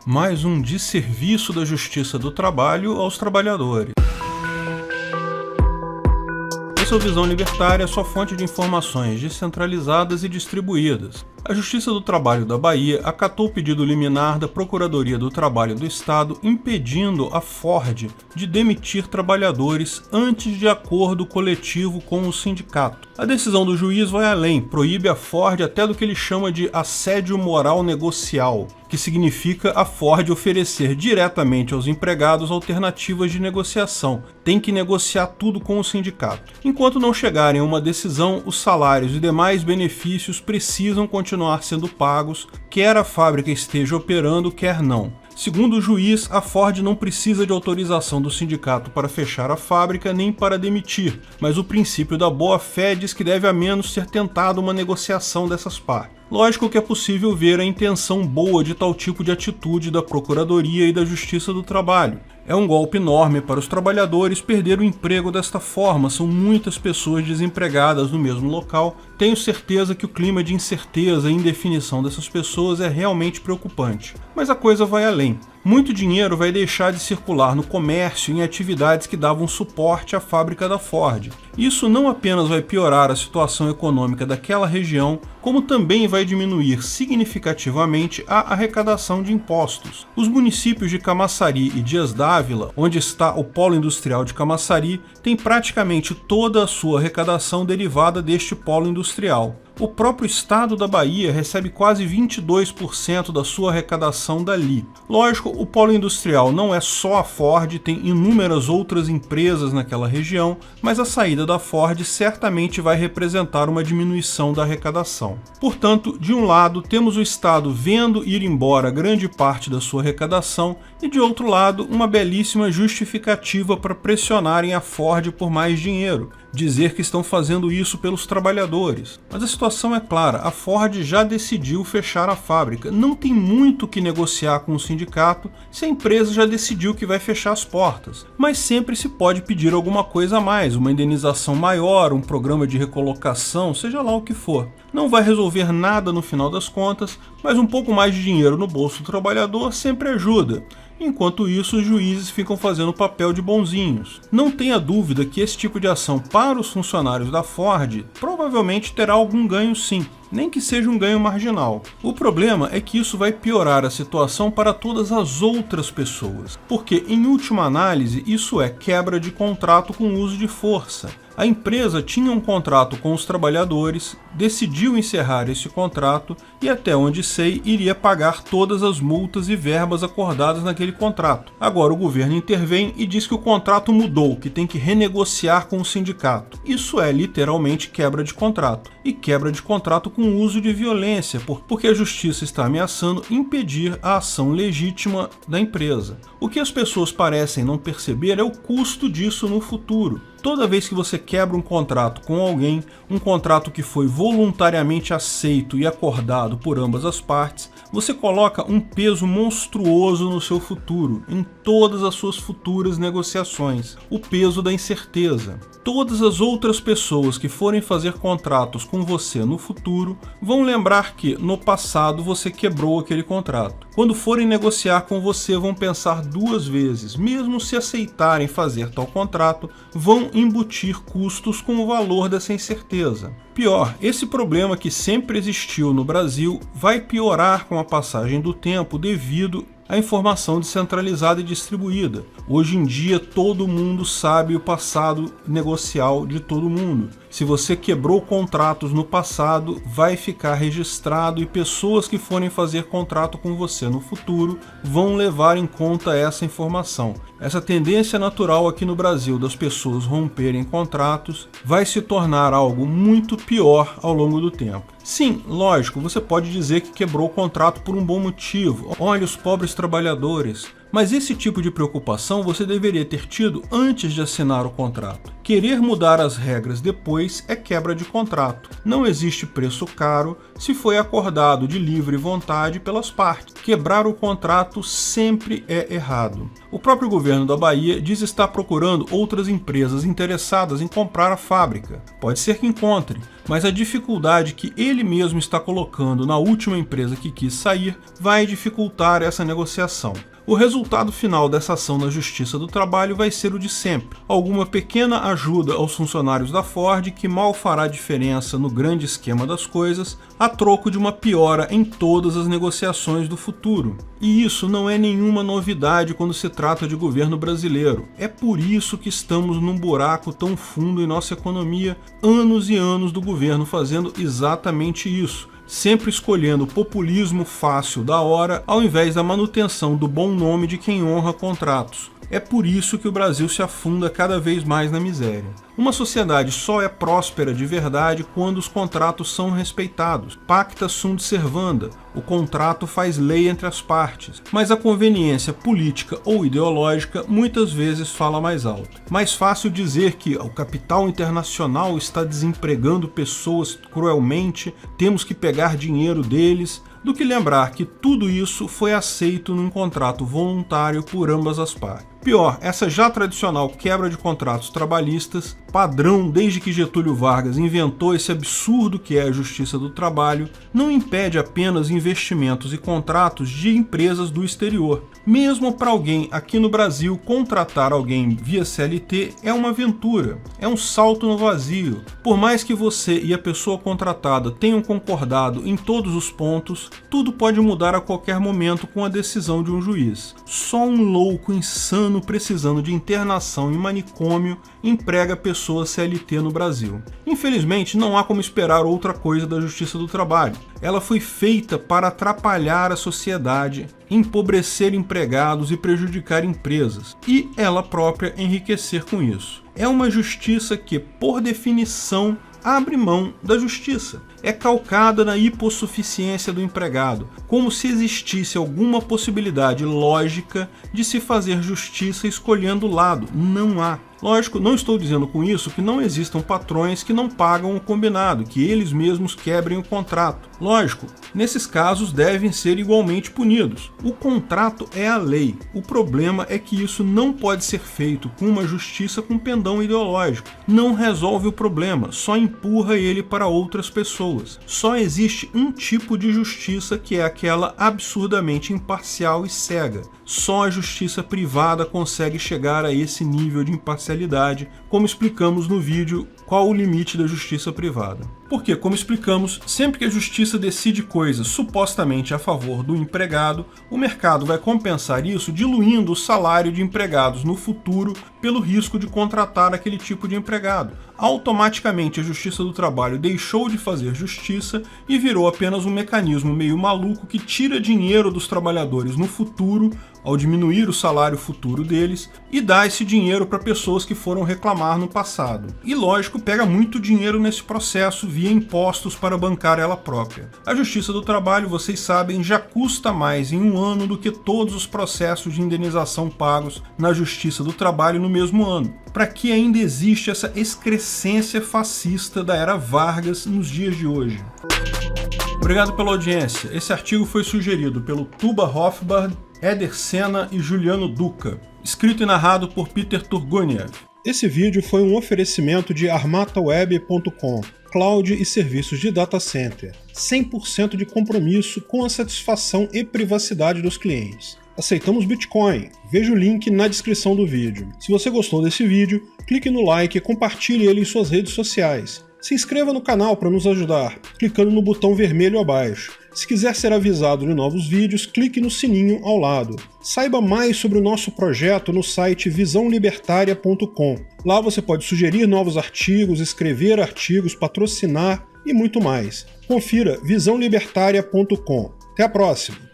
mais um desserviço da Justiça do Trabalho aos trabalhadores. Essa é a Visão Libertária, sua fonte de informações descentralizadas e distribuídas. A Justiça do Trabalho da Bahia acatou o pedido liminar da Procuradoria do Trabalho do Estado impedindo a Ford de demitir trabalhadores antes de acordo coletivo com o sindicato. A decisão do juiz vai além, proíbe a Ford até do que ele chama de assédio moral negocial, que significa a Ford oferecer diretamente aos empregados alternativas de negociação. Tem que negociar tudo com o sindicato. Enquanto não chegarem a uma decisão, os salários e demais benefícios precisam continuar sendo pagos, quer a fábrica esteja operando, quer não. Segundo o juiz, a Ford não precisa de autorização do sindicato para fechar a fábrica nem para demitir, mas o princípio da boa-fé diz que deve ao menos ser tentada uma negociação dessas partes. Lógico que é possível ver a intenção boa de tal tipo de atitude da Procuradoria e da Justiça do Trabalho. É um golpe enorme para os trabalhadores perder o emprego desta forma, são muitas pessoas desempregadas no mesmo local. Tenho certeza que o clima de incerteza e indefinição dessas pessoas é realmente preocupante. Mas a coisa vai além. Muito dinheiro vai deixar de circular no comércio e em atividades que davam suporte à fábrica da Ford. Isso não apenas vai piorar a situação econômica daquela região, como também vai diminuir significativamente a arrecadação de impostos. Os municípios de Camaçari e Dias d'Ávila, onde está o polo industrial de Camaçari, têm praticamente toda a sua arrecadação derivada deste polo industrial. O próprio estado da Bahia recebe quase 22% da sua arrecadação dali. Lógico, o polo industrial não é só a Ford, tem inúmeras outras empresas naquela região, mas a saída da Ford certamente vai representar uma diminuição da arrecadação. Portanto, de um lado, temos o estado vendo ir embora grande parte da sua arrecadação e, de outro lado, uma belíssima justificativa para pressionarem a Ford por mais dinheiro. Dizer que estão fazendo isso pelos trabalhadores. Mas a situação é clara, a Ford já decidiu fechar a fábrica. Não tem muito o que negociar com o sindicato se a empresa já decidiu que vai fechar as portas. Mas sempre se pode pedir alguma coisa a mais, uma indenização maior, um programa de recolocação, seja lá o que for. Não vai resolver nada no final das contas, mas um pouco mais de dinheiro no bolso do trabalhador sempre ajuda. Enquanto isso, os juízes ficam fazendo o papel de bonzinhos. Não tenha dúvida que esse tipo de ação para os funcionários da Ford provavelmente terá algum ganho sim, nem que seja um ganho marginal. O problema é que isso vai piorar a situação para todas as outras pessoas, porque em última análise isso é quebra de contrato com uso de força. A empresa tinha um contrato com os trabalhadores, decidiu encerrar esse contrato e, até onde sei, iria pagar todas as multas e verbas acordadas naquele contrato. Agora o governo intervém e diz que o contrato mudou, que tem que renegociar com o sindicato. Isso é literalmente quebra de contrato. E quebra de contrato com uso de violência, porque a justiça está ameaçando impedir a ação legítima da empresa. O que as pessoas parecem não perceber é o custo disso no futuro. Toda vez que você quebra um contrato com alguém, um contrato que foi voluntariamente aceito e acordado por ambas as partes, você coloca um peso monstruoso no seu futuro, em todas as suas futuras negociações, o peso da incerteza. Todas as outras pessoas que forem fazer contratos com você no futuro vão lembrar que, no passado, você quebrou aquele contrato. Quando forem negociar com você, vão pensar duas vezes. Mesmo se aceitarem fazer tal contrato, vão embutir custos com o valor dessa incerteza. Pior, esse problema que sempre existiu no Brasil vai piorar com a passagem do tempo devido à informação descentralizada e distribuída. Hoje em dia todo mundo sabe o passado negocial de todo mundo. Se você quebrou contratos no passado, vai ficar registrado e pessoas que forem fazer contrato com você no futuro vão levar em conta essa informação. Essa tendência natural aqui no Brasil das pessoas romperem contratos vai se tornar algo muito pior ao longo do tempo. Sim, lógico, você pode dizer que quebrou o contrato por um bom motivo. Olha os pobres trabalhadores, Mas esse tipo de preocupação você deveria ter tido antes de assinar o contrato. Querer mudar as regras depois é quebra de contrato. Não existe preço caro se foi acordado de livre vontade pelas partes. Quebrar o contrato sempre é errado. O próprio governo da Bahia diz estar procurando outras empresas interessadas em comprar a fábrica. Pode ser que encontre, mas a dificuldade que ele mesmo está colocando na última empresa que quis sair vai dificultar essa negociação. O resultado final dessa ação na Justiça do Trabalho vai ser o de sempre. Alguma pequena ajuda aos funcionários da Ford que mal fará diferença no grande esquema das coisas, a troco de uma piora em todas as negociações do futuro. E isso não é nenhuma novidade quando se trata de governo brasileiro. É por isso que estamos num buraco tão fundo em nossa economia, anos e anos do governo fazendo exatamente isso. Sempre escolhendo o populismo fácil da hora ao invés da manutenção do bom nome de quem honra contratos. É por isso que o Brasil se afunda cada vez mais na miséria. Uma sociedade só é próspera de verdade quando os contratos são respeitados. Pacta sunt servanda. O contrato faz lei entre as partes. Mas a conveniência política ou ideológica muitas vezes fala mais alto. Mais fácil dizer que o capital internacional está desempregando pessoas cruelmente, temos que pegar dinheiro deles, do que lembrar que tudo isso foi aceito num contrato voluntário por ambas as partes. Pior, essa já tradicional quebra de contratos trabalhistas, padrão desde que Getúlio Vargas inventou esse absurdo que é a Justiça do Trabalho, não impede apenas investimentos e contratos de empresas do exterior. Mesmo para alguém aqui no Brasil, contratar alguém via CLT é uma aventura, é um salto no vazio. Por mais que você e a pessoa contratada tenham concordado em todos os pontos, tudo pode mudar a qualquer momento com a decisão de um juiz. Só um louco insano precisando de internação em manicômio emprega pessoas CLT no Brasil. Infelizmente, não há como esperar outra coisa da Justiça do Trabalho. Ela foi feita para atrapalhar a sociedade, empobrecer empregados e prejudicar empresas, e ela própria enriquecer com isso. É uma justiça que, por definição, abre mão da justiça. É calcada na hipossuficiência do empregado, como se existisse alguma possibilidade lógica de se fazer justiça escolhendo lado. Não há. Lógico, não estou dizendo com isso que não existam patrões que não pagam o combinado, que eles mesmos quebrem o contrato. Lógico, nesses casos devem ser igualmente punidos. O contrato é a lei. O problema é que isso não pode ser feito com uma justiça com pendão ideológico. Não resolve o problema, só empurra ele para outras pessoas. Só existe um tipo de justiça, que é aquela absurdamente imparcial e cega. Só a justiça privada consegue chegar a esse nível de imparcialidade, como explicamos no vídeo Qual o Limite da Justiça Privada. Porque, como explicamos, sempre que a justiça decide coisas supostamente a favor do empregado, o mercado vai compensar isso diluindo o salário de empregados no futuro pelo risco de contratar aquele tipo de empregado. Automaticamente a Justiça do Trabalho deixou de fazer justiça e virou apenas um mecanismo meio maluco que tira dinheiro dos trabalhadores no futuro, ao diminuir o salário futuro deles, e dá esse dinheiro para pessoas que foram reclamar no passado. E lógico, pega muito dinheiro nesse processo via impostos para bancar ela própria. A Justiça do Trabalho, vocês sabem, já custa mais em um ano do que todos os processos de indenização pagos na Justiça do Trabalho no mesmo ano. Para que ainda existe essa excrescência fascista da era Vargas nos dias de hoje? Obrigado pela audiência. Esse artigo foi sugerido pelo Tuba Hofbard, Éder Sena e Juliano Duca, escrito e narrado por Peter Turguniev. Esse vídeo foi um oferecimento de armataweb.com, cloud e serviços de data center, 100% de compromisso com a satisfação e privacidade dos clientes. Aceitamos Bitcoin. Veja o link na descrição do vídeo. Se você gostou desse vídeo, clique no like e compartilhe ele em suas redes sociais. Se inscreva no canal para nos ajudar, clicando no botão vermelho abaixo. Se quiser ser avisado de novos vídeos, clique no sininho ao lado. Saiba mais sobre o nosso projeto no site visãolibertaria.com. Lá você pode sugerir novos artigos, escrever artigos, patrocinar e muito mais. Confira visãolibertaria.com. Até a próxima!